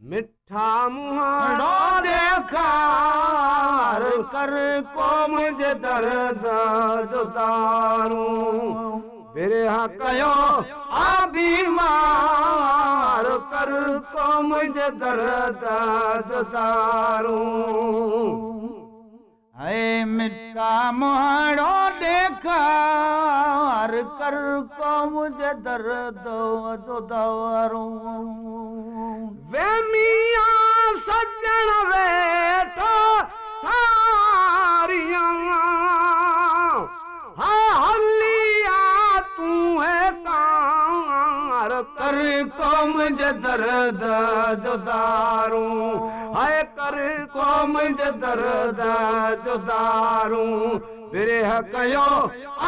मिठा मुहाड़ो ॾेखार कर को मुंहिंजे दर्द जुदारूं बिरहा कयो आ बीमार कर को मुंहिंजे दर्द जुदारूं ऐ मिठा मुहाड़ो ॾेखार कर को मुंहिंजे दर्द जुदारूं वे मियां सजण वेठो सारियां हा हलिया तूं है कार कर को मुंहिंजे दर्द जुदारूं हाय कर को मुंहिंजे दर्द जुदारूं बिरह कयो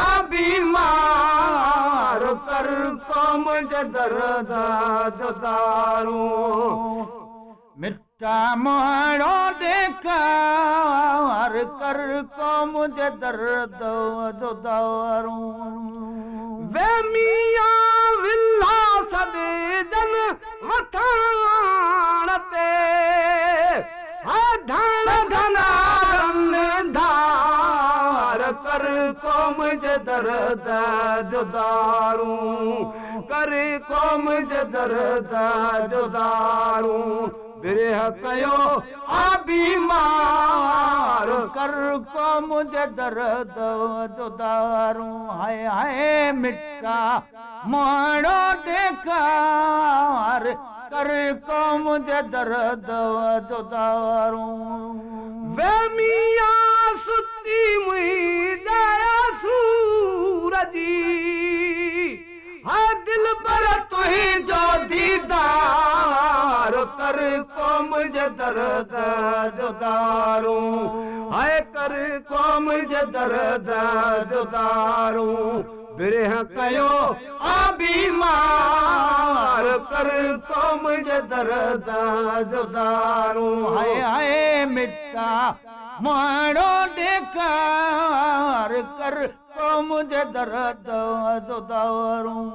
आ बीमार कर को मुंहिंजे दर्द जुदारूं मिठा मुहाड़ो ॾेखार कर को मुंहिंजे दर्द जुदारूं वे मियां विला सॾजन वठाण ते हा धन धनारन धार कर को मुंहिंजे दर्द जुदारूं कर को मुंहिंजे दर्द जुदारूं बिरह कयो आ बीमार कर को मुंहिंजे दर्द जुदारूं हाय हाय मिठा मुहाड़ो ॾेखार कर को मुंहिंजे दर्द जुदारूं वे मियां सुती मुंहिंजा सूरजी हा दिल पर तुंहिंजो दीदार कर को मुंहिंजे दर्द जुदारूं हाय कर को मुंहिंजे दर्द जुदारूं बिरह कयो आ बीमार कर को मुंहिंजे दर्द जुदारूं हाय हाय मिठा मुहाड़ो ॾेखार कर को मुंहिंजे दर्द जुदारूं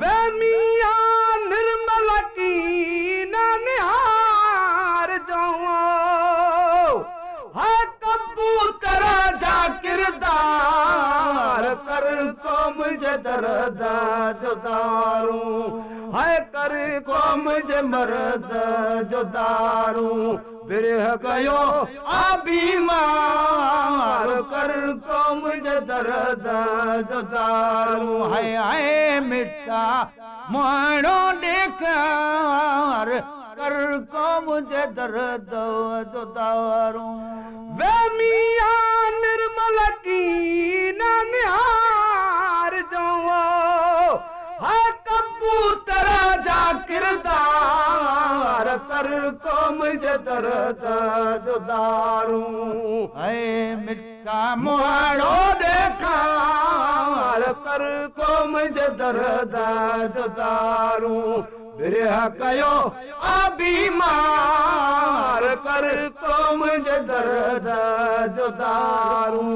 वे मियां निर्मल कीन निहार जो हा कबूतर जा किरदार कर को मुंहिंजे दर्द जुदारूं हाय कर को मुंहिंजे मर्द जुदारूं बिरह कयो आ बीमार कर को मुंहिंजे दर्द जुदारूं हाय हाय मिठा मुहाड़ो ॾेखार कर को मुंहिंजे दर्द जुदारूं वे मियां निर्मल कीन निहार जो हा कबूतर जा किरदार कर को मुंहिंजे दर्द जुदारूं ऐ मिठा मुहाड़ो ॾेखार कर को मुंहिंजे दर्द जुदारूं बिरह कयो आ बीमार कर को मुंहिंजे दर्द जुदारूं